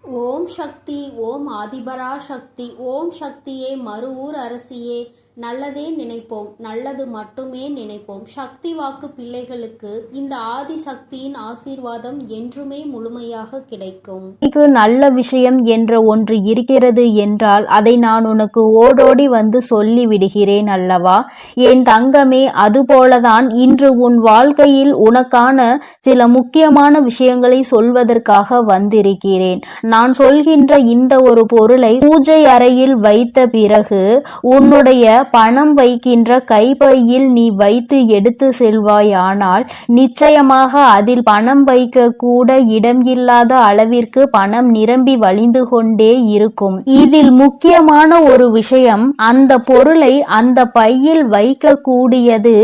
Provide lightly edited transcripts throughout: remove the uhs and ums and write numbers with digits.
ஓம் சக்தி. ஓம் ஆதிபரா சக்தி. ஓம் சக்தியே, மருவூர் அரசியே, நல்லதே நினைப்போம், நல்லது மட்டுமே நினைப்போம். சக்தி வாக்கு பிள்ளைகளுக்கு இந்த ஆதி சக்தியின் ஆசீர்வாதம் என்றுமே முழுமையாக கிடைக்கும். நல்ல விஷயம் என்ற ஒன்று இருக்கிறது என்றால் அதை நான் உனக்கு ஓடோடி வந்து சொல்லி விடுகிறேன் அல்லவா என் தங்கமே. அதுபோலதான் இன்று உன் வாழ்க்கையில் உனக்கான சில முக்கியமான விஷயங்களை சொல்வதற்காக வந்திருக்கிறேன். நான் சொல்கின்ற இந்த ஒரு பொருளை பூஜை அறையில் வைத்த பிறகு உன்னுடைய பணம் வைக்கின்ற கைப்பையில் நீ வைத்து எடுத்து செல்வாயானால் நிச்சயமாக அதில் பணம் வைக்க கூட இடம் இல்லாத அளவிற்கு பணம் நிரம்பி வழிந்து கொண்டே இருக்கும். இதில் முக்கியமான ஒரு விஷயம், அந்த பொருளை அந்த பையில் வைக்க கூடியது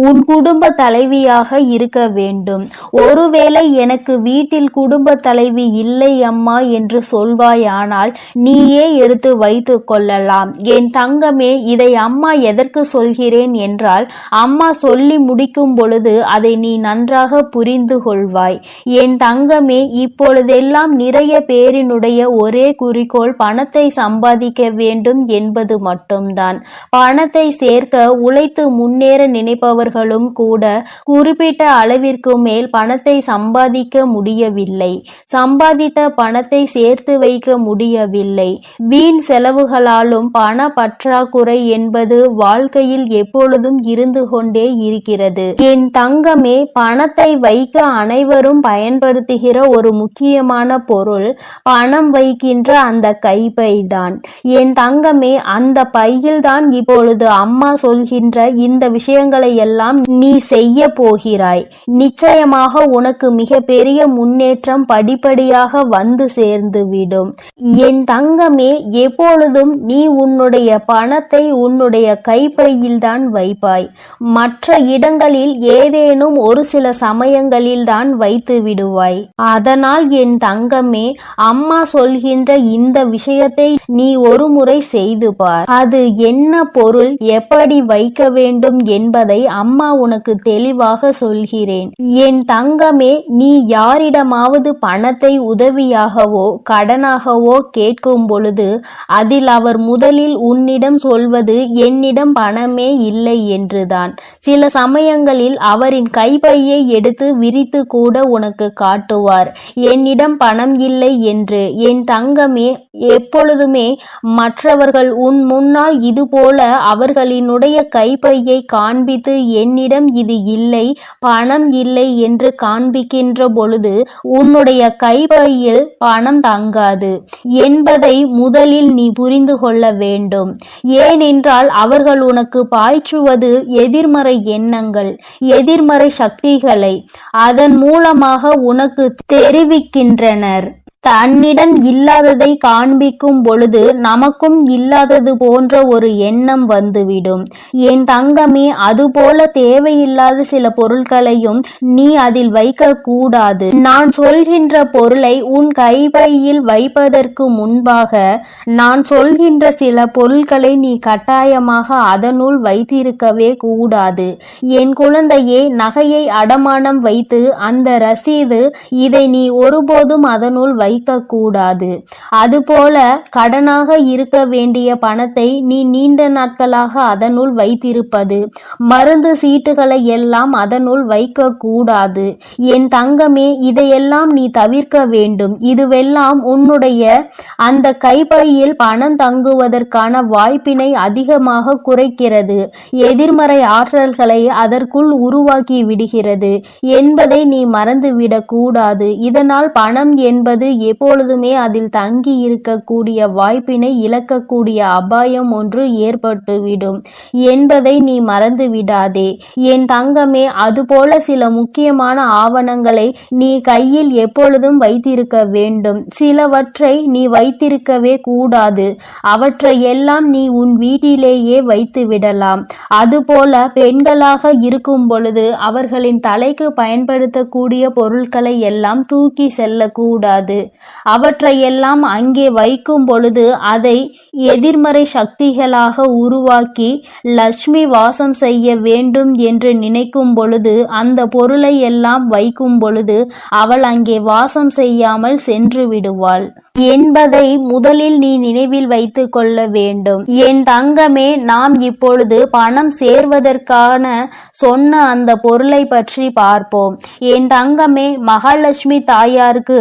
உன் குடும்ப தலைவியாக இருக்க வேண்டும். ஒருவேளை எனக்கு வீட்டில் குடும்ப தலைவி இல்லை அம்மா என்று சொல்வாயானால் நீயே எடுத்து வைத்து கொள்ளலாம். என் தங்கமே, இதை அம்மா எதற்கு சொல்கிறேன் என்றால், அம்மா சொல்லி முடிக்கும் பொழுது அதை நீ நன்றாக புரிந்து கொள்வாய். என் தங்கமே, இப்பொழுதெல்லாம் நிறைய பேரினுடைய ஒரே குறிக்கோள் பணத்தை சம்பாதிக்க வேண்டும் என்பது மட்டும்தான். பணத்தை சேர்க்க உழைத்து முன்னேற நினைப்பவர்களும் கூட குறிப்பிட்ட அளவிற்கு மேல் பணத்தை சம்பாதிக்க முடியவில்லை. சம்பாதித்த பணத்தை சேர்த்து வைக்க முடியவில்லை. வீண் செலவுகளாலும் பண பற்றாக்குறை என்பது வாழ்க்கையில் எப்பொழுதும் இருந்து கொண்டே இருக்கிறது. என் தங்கமே, பணத்தை வைக்க அனைவரும் பயன்படுத்துகிற ஒரு முக்கியமான பொருள் பணம் வைக்கின்ற அந்த கைப்பை தான். என் தங்கமே, அந்த பையில் தான் இப்பொழுது அம்மா சொல்கின்ற இந்த விஷயங்களை எல்லாம் நீ செய்ய போகிறாய். நிச்சயமாக உனக்கு மிக பெரிய முன்னேற்றம் படிப்படியாக வந்து சேர்ந்துவிடும். என் தங்கமே, எப்பொழுதும் நீ உன்னுடைய பணத்தை உன்னுடைய கைப்பையில் தான் வைப்பாய். மற்ற இடங்களில் ஏதேனும் ஒரு சில சமயங்களில் தான் வைத்து விடுவாய். அதனால் என் தங்கமே, அம்மா சொல்கின்ற இந்த விஷயத்தை நீ ஒரு முறை செய்து பார். அது என்ன பொருள், எப்படி வைக்க வேண்டும் என்பதை அம்மா உனக்கு தெளிவாக சொல்கிறேன். என் தங்கமே, நீ யாரிடமாவது பணத்தை உதவியாகவோ கடனாகவோ கேட்கும் பொழுது அதில் அவர் முதலில் உன்னிடம் சொல்வது என்னிடம் பணமே இல்லை என்றுதான். சில சமயங்களில் அவரின் கைப்பையை எடுத்து விரித்து கூட உனக்கு காட்டுவார், என்னிடம் பணம் இல்லை என்று. என் தங்கமே, எப்பொழுதுமே மற்றவர்கள் உன் முன்னால் இதுபோல அவர்களினுடைய கைப்பையை காண்பித்து என்னிடம் இது இல்லை, பணம் இல்லை என்று காண்பிக்கின்ற பொழுது உன்னுடைய கைப்பையில் பணம் தங்காது என்பதை முதலில் நீ புரிந்து கொள்ள வேண்டும். ஏனென்றால் அவர்கள் உனக்கு பாய்ச்சுவது எதிர்மறை எண்ணங்கள், எதிர்மறை சக்திகளை அதன் மூலமாக உனக்கு தெரிவிக்கின்றனர். தன்னிடம் இல்லாததை காண்பிக்கும் பொழுது நமக்கும் இல்லாதது போன்ற ஒரு எண்ணம் வந்துவிடும். என் தங்கமே, அதுபோல தேவையில்லாத சில பொருட்களையும் நீ அதில் வைக்க கூடாது. நான் சொல்கின்ற பொருளை உன் கைப்பையில் வைப்பதற்கு முன்பாக நான் சொல்கின்ற சில பொருட்களை நீ கட்டாயமாக அதனுள் வைத்திருக்கவே கூடாது. என் குழந்தையே, நகையை அடமானம் வைத்து அந்த ரசீது, இதை நீ ஒருபோதும் அதனுள் கூடாது. அதுபோல கடனாக இருக்க வேண்டிய பணத்தை நீ நீண்ட நாட்களாக அதனுள் வைத்திருப்பது, மருந்து சீட்டுகளை எல்லாம் அதனுள் வைக்க கூடாது. என் தங்கமே, இதையெல்லாம் நீ தவிர்க்க வேண்டும். இதுவெல்லாம் உன்னுடைய அந்த கைப்பையில் பணம் தங்குவதற்கான வாய்ப்பினை அதிகமாக குறைக்கிறது, எதிர்மறை ஆற்றல்களை அதற்குள் உருவாக்கி விடுகிறது என்பதை நீ மறந்துவிடக் கூடாது. இதனால் பணம் என்பது எப்பொழுதுமே அதில் தங்கி இருக்கக்கூடிய வாய்ப்பினை இழக்கக்கூடிய அபாயம் ஒன்று ஏற்பட்டுவிடும் என்பதை நீ மறந்து விடாதே. என் தங்கமே, அதுபோல சில முக்கியமான ஆவணங்களை நீ கையில் எப்பொழுதும் வைத்திருக்க வேண்டும். சிலவற்றை நீ வைத்திருக்கவே கூடாது. அவற்றை எல்லாம் நீ உன் வீட்டிலேயே வைத்து விடலாம். அதுபோல பெண்களாக இருக்கும் பொழுது அவர்களின் தலைக்கு பயன்படுத்தக்கூடிய பொருட்களை எல்லாம் தூக்கி செல்லக்கூடாது. அவற்றையெல்லாம் அங்கே வைக்கும் பொழுது அதை எதிர்மறை சக்திகளாக உருவாக்கி லட்சுமி வாசம் செய்ய வேண்டும் என்று நினைக்கும் பொழுது அந்த பொருளை எல்லாம் வைக்கும் பொழுது அவள் அங்கே வாசம் செய்யாமல் சென்று விடுவாள் என்பதை முதலில் நீ நினைவில் வைத்துக் கொள்ள வேண்டும். என் தங்கமே, நாம் இப்பொழுது பணம் சேர்வதற்கான சொன்ன அந்த பொருளை பற்றி பார்ப்போம். என் தங்கமே, மகாலட்சுமி தாயாருக்கு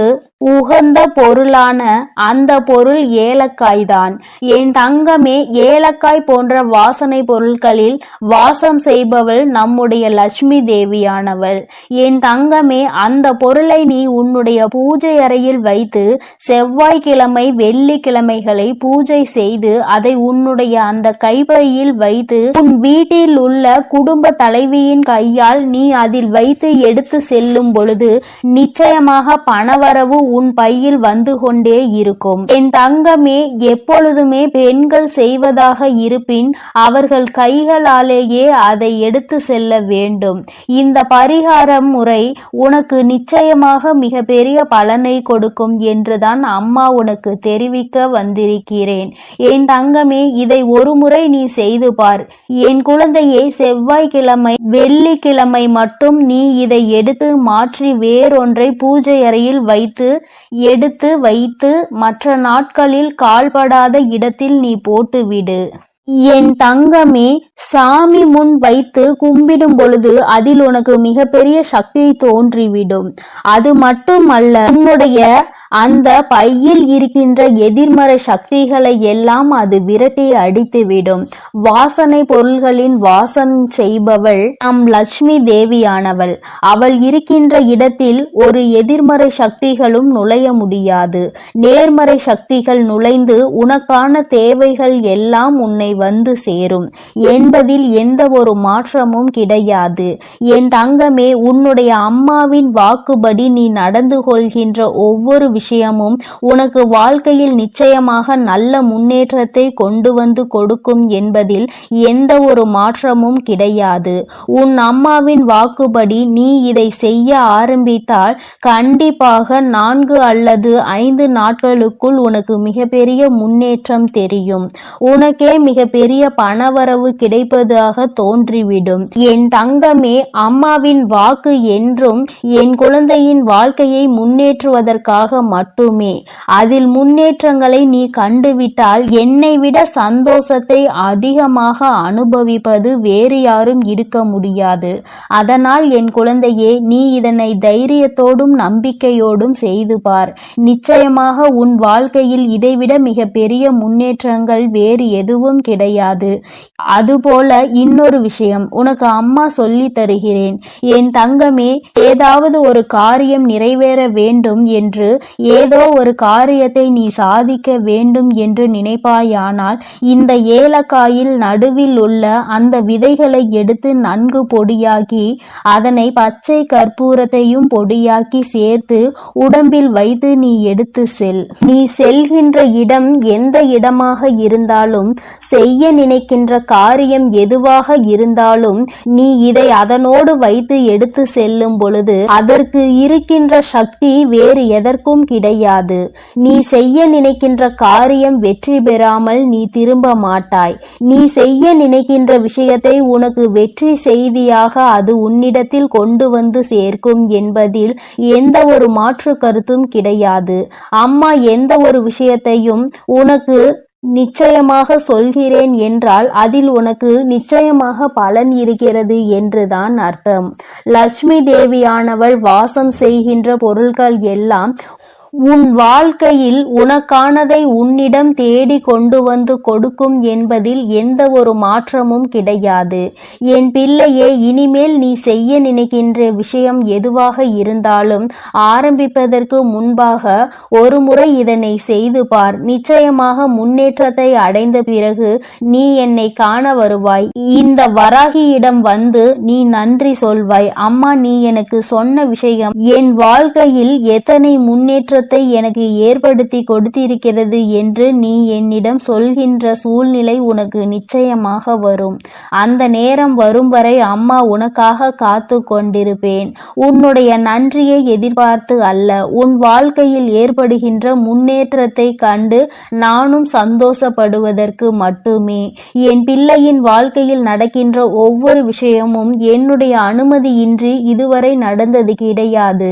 உகந்த பொருளான அந்த பொருள் ஏலக்காய் தான். என் தங்கமே, ஏலக்காய் போன்ற வாசனை பொருட்களில் வாசம் செய்பவள் நம்முடைய லட்சுமி தேவியானவள். என் தங்கமே, அந்த பொருளை நீ உன்னுடைய பூஜை அறையில் வைத்து செவ்வாய்க்கிழமை வெள்ளிக்கிழமைகளை பூஜை செய்து அதை உன்னுடைய அந்த கைப்பையில் வைத்து உன் வீட்டில் உள்ள குடும்ப தலைவியின் கையால் நீ அதில் வைத்து எடுத்து செல்லும் பொழுது நிச்சயமாக பணவரவு உன் பையில் வந்து கொண்டே இருக்கும். என் தங்கமே, எப்பொழுதுமே பெண்கள் செய்வதாக இருப்பின் அவர்கள் கைகளாலேயே அதை எடுத்து செல்ல வேண்டும். இந்த பரிகார முறை உனக்கு நிச்சயமாக மிக பெரிய பலனை கொடுக்கும் என்றுதான் அம்மா உனக்கு தெரிவிக்க வந்திருக்கிறேன். என் தங்கமே, இதை ஒரு முறை நீ செய்து பார். என் குழந்தையே, செவ்வாய்க்கிழமை வெள்ளிக்கிழமை மட்டும் நீ இதை எடுத்து மாற்றி வேறொன்றை பூஜை அறையில் எடுத்து வைத்து மற்ற நாட்களில் கால்படாத இடத்தில் நீ போட்டுவிடு. என் தங்கமே, சாமி முன் வைத்து கும்பிடும் பொழுது அதில் உனக்கு மிகப்பெரிய சக்தி தோன்றிவிடும். அது மட்டுமல்ல, உன்னுடைய அந்த பையில் இருக்கின்ற எதிர்மறை சக்திகளை எல்லாம் அது விரட்டி அடித்துவிடும். வாசனை பொருள்களின் வாசனை செய்பவள் நம் லட்சுமி தேவியானவள். அவள் இருக்கின்ற இடத்தில் ஒரு எதிர்மறை சக்திகளும் நுழைய முடியாது. நேர்மறை சக்திகள் நுழைந்து உனக்கான தேவைகள் எல்லாம் உன்னை வந்து சேரும் என்பதில் எந்த ஒரு மாற்றமும் கிடையாது. என் தங்கமே, உன்னுடைய அம்மாவின் வாக்குப்படி நீ நடந்து கொள்கின்ற ஒவ்வொரு விஷயமும் உனக்கு வாழ்க்கையில் நிச்சயமாக நல்ல முன்னேற்றத்தை கொண்டு வந்து கொடுக்கும் என்பதில் எந்த ஒரு மாற்றமும் கிடையாது. உன் அம்மாவின் வாக்குப்படி நீ இதை செய்ய ஆரம்பித்தால் கண்டிப்பாக 4 அல்லது 5 நாட்களுக்குள் உனக்கு மிகப்பெரிய முன்னேற்றம் தெரியும். உனக்கே மிகப்பெரிய பணவரவு கிடைப்பதாக தோன்றிவிடும். என் தங்கமே, அம்மாவின் வாக்கு என்றும் என் குழந்தையின் வாழ்க்கையை முன்னேற்றுவதற்காக மட்டுமே. அதில் முன்னேற்றங்களை நீ கண்டுவிட்டால் என்னை விட சந்தோஷத்தை அதிகமாக அனுபவிப்பது வேறு யாரும் இருக்க முடியாது. அதனால் என் குழந்தையே, நீ இதனை தைரியத்தோடும் நம்பிக்கையோடும் செய்து பார். நிச்சயமாக உன் வாழ்க்கையில் இதைவிட மிக பெரிய முன்னேற்றங்கள் வேறு எதுவும் கிடையாது. அதுபோல இன்னொரு விஷயம் உனக்கு அம்மா சொல்லி தருகிறேன். என் தங்கமே, ஏதாவது ஒரு காரியம் நிறைவேற வேண்டும் என்று, ஏதோ ஒரு காரியத்தை நீ சாதிக்க வேண்டும் என்று நினைப்பாயானால் இந்த ஏலக்காயில் நடுவில் உள்ள அந்த விதைகளை எடுத்து நன்கு பொடியாக்கி அதனை பச்சை கற்பூரத்தையும் பொடியாக்கி சேர்த்து உடம்பில் வைத்து நீ எடுத்து செல். நீ செல்கின்ற இடம் எந்த இடமாக இருந்தாலும், செய்ய நினைக்கின்ற காரியம் எதுவாக இருந்தாலும், நீ இதை அதனோடு வைத்து எடுத்து செல்லும் பொழுது அதற்கு இருக்கின்ற சக்தி வேறு எதற்கும் கிடையாது. நீ செய்ய நினைக்கின்ற காரியம் வெற்றி பெறாமல் நீ திரும்ப மாட்டாய். நீ செய்ய நினைக்கின்ற விஷயத்தை உனக்கு வெற்றி செய்தியாக அது உன்னிடத்தில் கொண்டு வந்து சேர்க்கும் என்பதில் எந்த ஒரு மாற்று கருத்தும் கிடையாது. அம்மா எந்த ஒரு விஷயத்தையும் உனக்கு நிச்சயமாக சொல்கிறேன் என்றால் அதில் உனக்கு நிச்சயமாக பலன் இருக்கிறது என்றுதான் அர்த்தம். லட்சுமி தேவியானவள் வாசம் செய்கின்ற பொருட்கள் எல்லாம் உன் வாழ்க்கையில் உனக்கானதை உன்னிடம் தேடி கொண்டு வந்து கொடுக்கும் என்பதில் எந்த ஒரு மாற்றமும் கிடையாது. என் பிள்ளையே, இனிமேல் நீ செய்ய நினைக்கின்ற விஷயம் எதுவாக இருந்தாலும் ஆரம்பிப்பதற்கு முன்பாக ஒரு முறை இதனை செய்து பார். நிச்சயமாக முன்னேற்றத்தை அடைந்த பிறகு நீ என்னை காண வருவாய். இந்த வராகியிடம் வந்து நீ நன்றி சொல்வாய். அம்மா, நீ எனக்கு சொன்ன விஷயம் என் வாழ்க்கையில் எத்தனை முன்னேற்றத்தை முன்னேற்றத்தை எனக்கு ஏற்படுத்தி கொடுத்திருக்கிறது என்று நீ என்னிடம் சொல்கின்ற சூழ்நிலை உனக்கு நிச்சயமாக வரும். அந்த நேரம் வரும் வரை அம்மா உனக்காக காத்து கொண்டிருப்பேன். உன்னுடைய நன்றியை எதிர்பார்த்து அல்ல, உன் வாழ்க்கையில் ஏற்படுகின்ற முன்னேற்றத்தை கண்டு நானும் சந்தோஷப்படுவதற்கு மட்டுமே. என் பிள்ளையின் வாழ்க்கையில் நடக்கின்ற ஒவ்வொரு விஷயமும் என்னுடைய அனுமதியின்றி இதுவரை நடந்தது கிடையாது.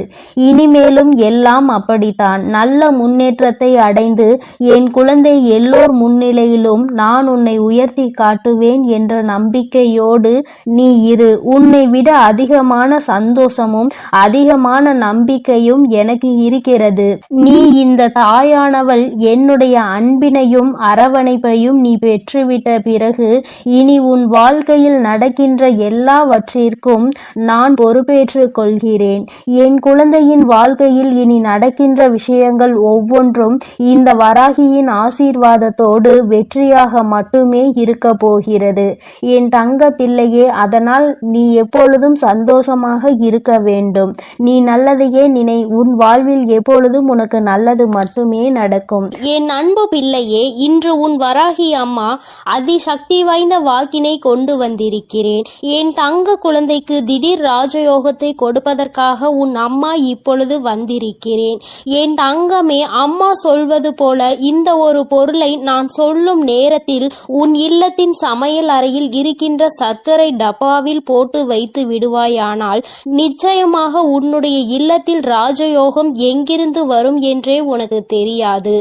இனிமேலும் எல்லாம் அப்படித்தான். நல்ல முன்னேற்றத்தை அடைந்து என் குழந்தை எல்லோர் முன்னிலையிலும் நான் உன்னை உயர்த்தி காட்டுவேன் என்ற நம்பிக்கையோடு நீ இரு. உன்னை விட அதிகமான சந்தோஷமும் அதிகமான நம்பிக்கையும் எனக்கு இருக்கிறது. நீ இந்த தாயானவள் என்னுடைய அன்பினையும் அரவணைப்பையும் நீ பெற்றுவிட்ட பிறகு இனி உன் வாழ்க்கையில் நடக்கின்ற எல்லாவற்றிற்கும் நான் பொறுப்பேற்றுக் கொள்கிறேன். என் குழந்தையின் வாழ்க்கையில் இனி நடக்கின்ற விஷயங்கள் ஒவ்வொன்றும் இந்த வராகியின் ஆசீர்வாதத்தோடு வெற்றியாக மட்டுமே இருக்க போகிறது என் தங்க பிள்ளையே. அதனால் நீ எப்பொழுதும் சந்தோஷமாக இருக்க வேண்டும். நீ நல்லதையே நினை. உன் வாழ்வில் எப்பொழுதும் உனக்கு நல்லது மட்டுமே நடக்கும். என் அன்பு பிள்ளையே, இன்று உன் வராகி அம்மா அதிசக்தி வாய்ந்த வாக்கினை கொண்டு வந்திருக்கிறேன். என் தங்க குழந்தைக்கு திடீர் ராஜயோகத்தை கொடுப்பதற்காக உன் அம்மா இப்பொழுது வந்திருக்கிறேன். என் தங்கமே, அம்மா சொல்வது போல இந்த ஒரு பொருளை நான் சொல்லும் நேரத்தில் உன் இல்லத்தின் சமையல் அறையில் இருக்கின்ற சர்க்கரை டப்பாவில் போட்டு வைத்து விடுவாயானால் நிச்சயமாக உன்னுடைய இல்லத்தில் ராஜயோகம் எங்கிருந்து வரும் என்றே உனக்கு தெரியாது.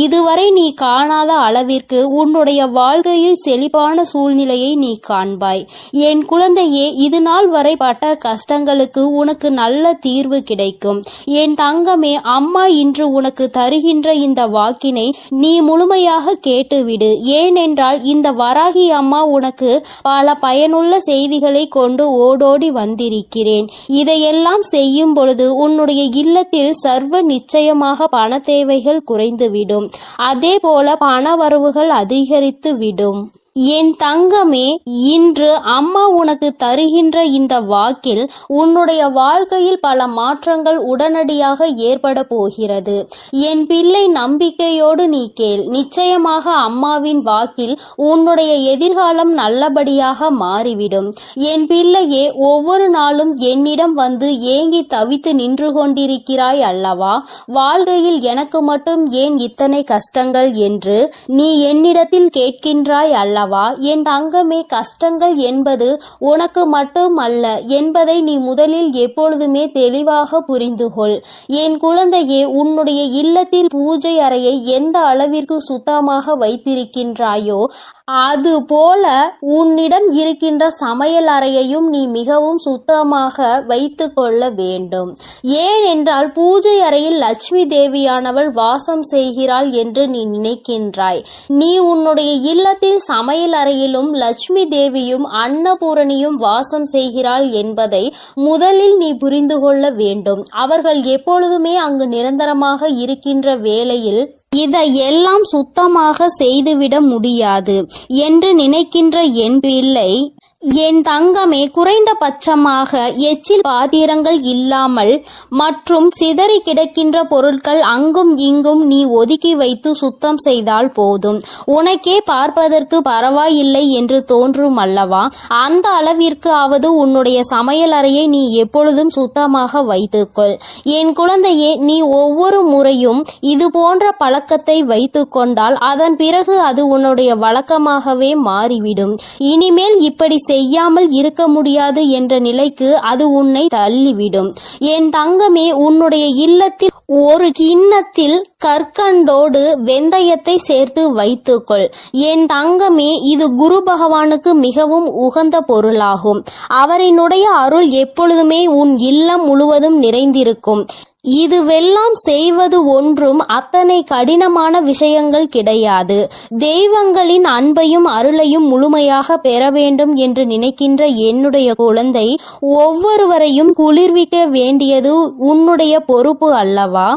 இதுவரை நீ காணாத அளவிற்கு உன்னுடைய வாழ்க்கையில் செழிப்பான சூழ்நிலையை நீ காண்பாய். என் குழந்தையே, இது நாள் வரை பட்ட கஷ்டங்களுக்கு உனக்கு நல்ல தீர்வு கிடைக்கும். என் தங்கமே, அம்மா இன்று உனக்கு தருகின்ற இந்த வாக்கினை நீ முழுமையாக கேட்டுவிடு. ஏனென்றால் இந்த வராகி அம்மா உனக்கு பல பயனுள்ள செய்திகளை கொண்டு ஓடோடி வந்திருக்கிறேன். இதையெல்லாம் செய்யும் பொழுது உன்னுடைய இல்லத்தில் சர்வ நிச்சயமாக பண தேவைகள் குறைந்துவிடும். அதே போல பண வரவுகள் அதிகரித்து விடும். என் தங்கமே, இன்று அம்மா உனக்கு தருகின்ற இந்த வாக்கில் உன்னுடைய வாழ்க்கையில் பல மாற்றங்கள் உடனடியாக ஏற்பட போகிறது. என் பிள்ளை, நம்பிக்கையோடு நீ கேள். நிச்சயமாக அம்மாவின் வாக்கில் உன்னுடைய எதிர்காலம் நல்லபடியாக மாறிவிடும். என் பிள்ளையே, ஒவ்வொரு நாளும் என்னிடம் வந்து ஏங்கி தவித்து நின்று கொண்டிருக்கிறாய் அல்லவா? வாழ்க்கையில் எனக்கு மட்டும் ஏன் இத்தனை கஷ்டங்கள் என்று நீ என்னிடத்தில் கேட்கின்றாய் அல்லவா? என் தங்கமே, கஷ்டங்கள் என்பது உனக்கு மட்டும் அல்ல என்பதை நீ முதலில் எப்பொழுதுமே தெளிவாக புரிந்து கொள். என் குழந்தையே, உன்னுடைய இல்லத்தில் பூஜை அறையை எந்த அளவிற்கு சுத்தமாக வைத்திருக்கின்றாயோ அது போல உன்னிடம் இருக்கின்ற சமையல் அறையையும் நீ மிகவும் சுத்தமாக வைத்து கொள்ள வேண்டும். ஏனென்றால் பூஜை அறையில் லட்சுமி தேவியானவள் வாசம் செய்கிறாள் என்று நீ நினைக்கின்றாய். நீ உன்னுடைய இல்லத்தில் சமையல் அறையிலும் லட்சுமி தேவியும் அன்னபூரணியும் வாசம் செய்கிறாள் என்பதை முதலில் நீ புரிந்து கொள்ள வேண்டும். அவர்கள் எப்பொழுதுமே அங்கு நிரந்தரமாக இருக்கின்ற வேளையில் இதையெல்லாம் சுத்தமாக செய்துவிட முடியாது என்று நினைக்கின்ற என் பிள்ளை, என் தங்கமே, குறைந்தபட்சமாக எச்சில் பாத்திரங்கள் இல்லாமல் மற்றும் சிதறி கிடக்கின்ற பொருட்கள் அங்கும் இங்கும் நீ ஒதுக்கி வைத்து சுத்தம் செய்தால் போதும். உனக்கே பார்ப்பதற்கு பரவாயில்லை என்று தோன்றும் அல்லவா? அந்த அளவிற்கு ஆவது உன்னுடைய சமையல் அறையை நீ எப்பொழுதும் சுத்தமாக வைத்துக்கொள். என் குழந்தையே, நீ ஒவ்வொரு முறையும் இது போன்ற பழக்கத்தை வைத்து கொண்டால் அதன் பிறகு அது உன்னுடைய வழக்கமாகவே மாறிவிடும். இனிமேல் இப்படி செய்யாமல் இருக்க முடியாது என்ற நிலைக்கு அது உன்னை தள்ளிவிடும். என் தங்கமே, உன்னுடைய இல்லத்தில் ஒரு கிண்ணத்தில் கற்கண்டோடு வெந்தயத்தை சேர்த்து வைத்துக்கொள். என் தங்கமே, இது குரு பகவானுக்கு மிகவும் உகந்த பொருளாகும். அவரினுடைய அருள் எப்பொழுதுமே உன் இல்லம் முழுவதும் நிறைந்திருக்கும். இதுவெல்லாம் செய்வது ஒன்றும் அத்தனை கடினமான விஷயங்கள் கிடையாது. தெய்வங்களின் அன்பையும் அருளையும் முழுமையாக பெற வேண்டும் என்று நினைக்கின்ற என்னுடைய குழந்தை, ஒவ்வொருவரையும் குளிர்விக்க வேண்டியது உன்னுடைய பொறுப்பு அல்லவா?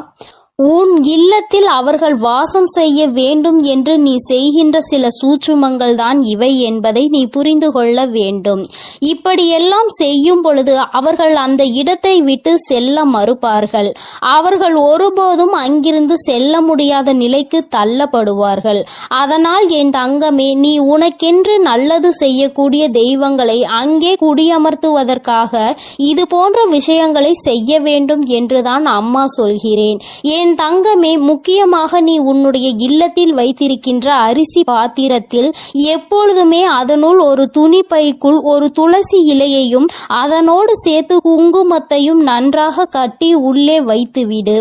உன் இல்லத்தில் அவர்கள் வாசம் செய்ய வேண்டும் என்று நீ செய்கின்ற சில சூட்சுமங்கள் தான் இவை என்பதை நீ புரிந்து கொள்ள வேண்டும். இப்படியெல்லாம் செய்யும் பொழுது அவர்கள் அந்த இடத்தை விட்டு செல்ல மறுப்பார்கள். அவர்கள் ஒருபோதும் அங்கிருந்து செல்ல முடியாத நிலைக்கு தள்ளப்படுவார்கள். அதனால் என் தங்கமே, நீ உனக்கென்று நல்லது செய்யக்கூடிய தெய்வங்களை அங்கே குடியமர்த்துவதற்காக இது போன்ற விஷயங்களை செய்ய வேண்டும் என்றுதான் அம்மா சொல்கிறேன். என் தங்கமே, முக்கியமாக நீ உன்னுடைய இல்லத்தில் வைத்திருக்கின்ற அரிசி பாத்திரத்தில் எப்பொழுதுமே அதனுள் ஒரு துணி பைக்குள் ஒரு துளசி இலையையும் அதனோடு சேர்த்து குங்குமத்தையும் நன்றாக கட்டி உள்ளே வைத்துவிடு.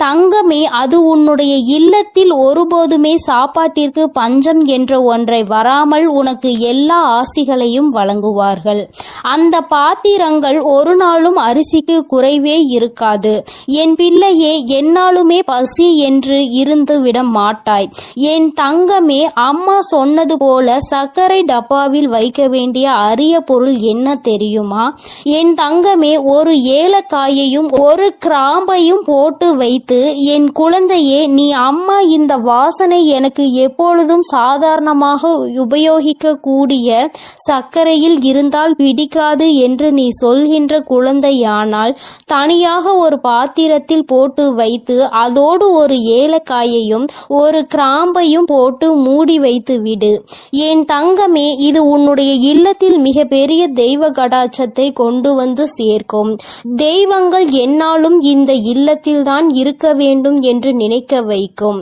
தங்கமே, அது உன்னுடைய இல்லத்தில் ஒருபோதுமே சாப்பாட்டிற்கு பஞ்சம் என்ற ஒன்றை வராமல் உனக்கு எல்லா ஆசிகளையும் வழங்குவார்கள். அந்த பாத்திரங்கள் ஒரு நாளும் அரிசிக்கு குறைவே இருக்காது. என் பிள்ளையே, என்னாலுமே பசி என்று இருந்து விட மாட்டாய். என் தங்கமே, அம்மா சொன்னது போல சர்க்கரை டப்பாவில் வைக்க வேண்டிய அரிய பொருள் என்ன தெரியுமா? என் தங்கமே, ஒரு ஏலக்காயையும் ஒரு கிராம்பையும் போட்டு வைத்து, என் குழந்தையே, நீ அம்மா இந்த வாசனை எனக்கு எப்பொழுதும் சாதாரணமாக உபயோகிக்க கூடிய சர்க்கரையில் இருந்தால் பிடிக்காது என்று நீ சொல்கின்ற குழந்தையானால் தனியாக ஒரு பாத்திரத்தில் போட்டு வைத்து அதோடு ஒரு ஏலக்காயையும் ஒரு கிராம்பையும் போட்டு மூடி வைத்து விடு. என் தங்கமே, இது உன்னுடைய இல்லத்தில் மிக பெரிய தெய்வ கடாட்சத்தை கொண்டு வந்து சேர்க்கும். தெய்வங்கள் என்னாலும் இந்த இல்லத்தில்தான் இருக்க வேண்டும் என்று நினைக்க வைக்கும்.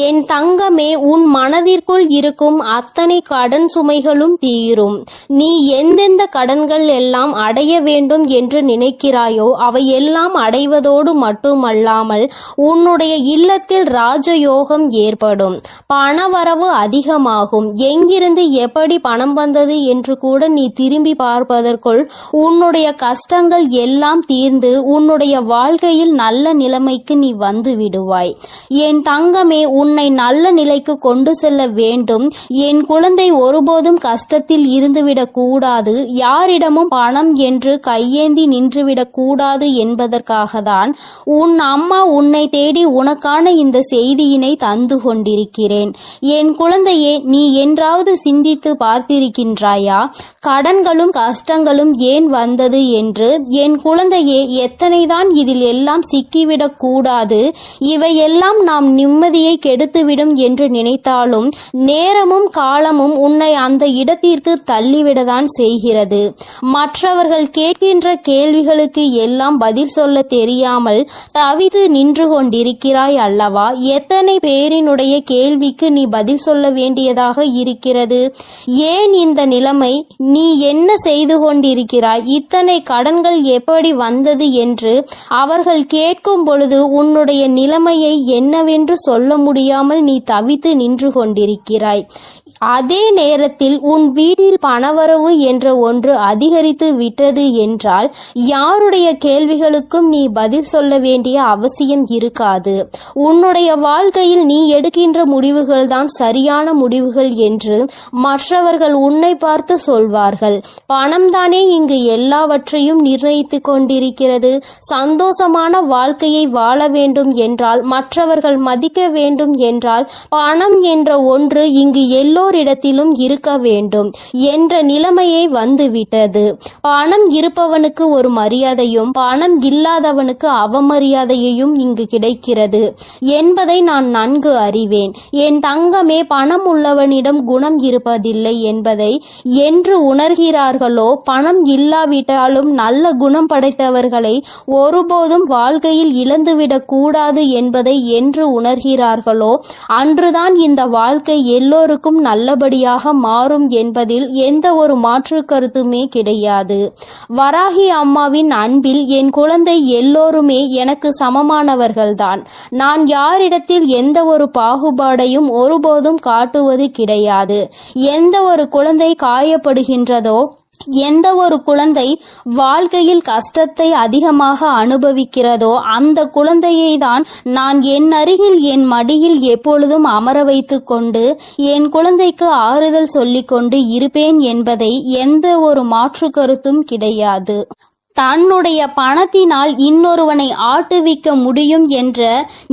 என் தங்கமே, உன் மனதிற்குள் இருக்கும் அத்தனை கடன் சுமைகளும் தீரும். நீ எந்தெந்த கடன்கள் எல்லாம் அடைய வேண்டும் என்று நினைக்கிறாயோ அவை எல்லாம் அடைவதோடு மட்டுமல்லாமல் உன்னுடைய இல்லத்தில் ராஜயோகம் ஏற்படும். பணவரவு அதிகமாகும். எங்கிருந்து எப்படி பணம் வந்தது என்று கூட நீ திரும்பி பார்ப்பதற்குள் உன்னுடைய கஷ்டங்கள் எல்லாம் தீர்ந்து உன்னுடைய வாழ்க்கையில் நல்ல நிலைமைக்கு நீ வந்து விடுவாய். என் தங்கமே, உன்னை நல்ல நிலைக்கு கொண்டு செல்ல வேண்டும். என் குழந்தை ஒருபோதும் கஷ்டத்தில் இருந்துவிடக் கூடாது. யாரிடமும் பணம் என்று கையேந்தி நின்றுவிடக் கூடாது என்பதற்காக தான் உன் அம்மா உன்னை தேடி உனக்கான இந்த செய்தியினை தந்து கொண்டிருக்கிறேன். என் குழந்தையே, நீ என்றாவது சிந்தித்து பார்த்திருக்கின்றாயா கடன்களும் கஷ்டங்களும் ஏன் வந்தது என்று? என் குழந்தையே, எத்தனைதான் இதில் எல்லாம் சிக்கிவிடக் கூடாது, இவையெல்லாம் நாம் நிம்மதியை கெடுத்துவிடும் என்று நினைத்தாலும் நேரமும் காலமும் உன்னை அந்த இடத்திற்கு தள்ளிவிடதான் செய்கிறது. மற்றவர்கள் கேட்கின்ற கேள்விகளுக்கு எல்லாம் பதில் சொல்ல தெரியாமல் தவித்து நின்று கொண்டிருக்கிறாய் அல்லவா? எத்தனை பேரினுடைய கேள்விக்கு நீ பதில் சொல்ல வேண்டியதாக இருக்கிறது? ஏன் இந்த நிலைமை? நீ என்ன செய்து கொண்டிருக்கிறாய்? இத்தனை கடன்கள் எப்படி வந்தது என்று அவர்கள் கேட்கும் பொழுது உன்னுடைய நிலைமையை என்னவென்று சொல்ல முடியாமல் நீ தவித்து நின்று கொண்டிருக்கிறாய். அதே நேரத்தில் உன் வீட்டில் பணவரவு என்ற ஒன்று அதிகரித்து விட்டது என்றால் யாருடைய கேள்விகளுக்கும் நீ பதில் சொல்ல வேண்டிய அவசியம் இருக்காது. உன்னுடைய வாழ்க்கையில் நீ எடுக்கின்ற முடிவுகள் தான் சரியான முடிவுகள் என்று மற்றவர்கள் உன்னை பார்த்து சொல்வார்கள். பணம்தானே இங்கு எல்லாவற்றையும் நிர்ணயித்து கொண்டிருக்கிறது. சந்தோஷமான வாழ்க்கையை வாழ வேண்டும் என்றால், மற்றவர்கள் மதிக்க வேண்டும் என்றால் பணம் என்ற ஒன்று இங்கு எல்லோரிடத்திலும் இருக்க வேண்டும் என்ற நிலைமையை வந்துவிட்டது. பணம் இருப்பவனுக்கு ஒரு மரியாதையும் பணம் இல்லாதவனுக்கு அவமரியாதையையும் இங்கு கிடைக்கிறது என்பதை நான் நன்கு அறிவேன். என் தங்கமே, பணம் உள்ளவனிடம் குணம் இருப்பதில்லை என்பதை என்று உணர்கிறார்களோ, பணம் இல்லாவிட்டாலும் நல்ல குணம் படைத்தவர்களை ஒருபோதும் வாழ்க்கையில் இழந்துவிடக் கூடாது என்பதை என்று உணர்கிறார்களோ அன்றுதான் இந்த வாழ்க்கை எல்லோருக்கும் நல்லபடியாக மாறும் என்பதில் எந்த ஒரு மாற்று கருத்துமே கிடையாது. வராகி அம்மாவின் அன்பில் என் குழந்தை எல்லோருமே எனக்கு சமமானவர்கள்தான். நான் யாரிடத்தில் எந்த ஒரு பாகுபாடையும் ஒருபோதும் காட்டுவது கிடையாது. எந்த ஒரு குழந்தை காயப்படுகின்றதோ, எந்த ஒரு குழந்தை வாழ்க்கையில் கஷ்டத்தை அதிகமாக அனுபவிக்கிறதோ அந்த குழந்தையை தான் நான் என் அருகில் என் மடியில் எப்பொழுதும் அமர வைத்து கொண்டு என் குழந்தைக்கு ஆறுதல் சொல்லிக்கொண்டு இருப்பேன் என்பதை எந்த ஒரு மாற்று கருத்தும் கிடையாது. தன்னுடைய பணத்தினால் இன்னொருவனை ஆட்டுவிக்க முடியும் என்ற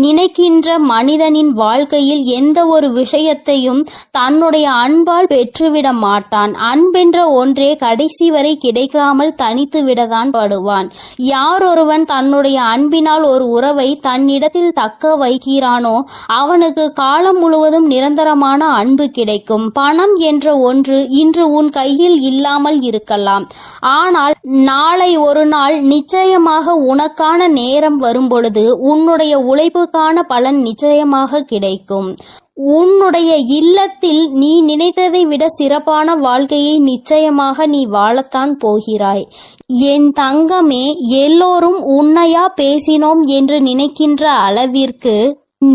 நினைக்கின்ற மனிதனின் வாழ்க்கையில் எந்த ஒரு விஷயத்தையும் தன்னுடைய அன்பால் பெற்றுவிட மாட்டான். அன்பென்ற ஒன்றே கடைசி வரை கிடைக்காமல் தனித்து விடத்தான் படுவான். யாரொருவன் தன்னுடைய அன்பினால் ஒரு உறவை தன்னிடத்தில் தக்க வைக்கிறானோ அவனுக்கு காலம் முழுவதும் நிரந்தரமான அன்பு கிடைக்கும். பணம் என்ற ஒன்று இன்று உன் கையில் இல்லாமல் இருக்கலாம், ஆனால் நாளை ஒரு நாள் நிச்சயமாக உனக்கான நேரம் வரும்பொழுது உன்னுடைய உழைப்புக்கான பலன் நிச்சயமாக கிடைக்கும். உன்னுடைய இல்லத்தில் நீ நினைத்ததை விட சிறப்பான வாழ்க்கையை நிச்சயமாக நீ வாழத்தான் போகிறாய். என் தங்கமே, எல்லோரும் உன்னையா பேசினோம் என்று நினைக்கின்ற அளவிற்கு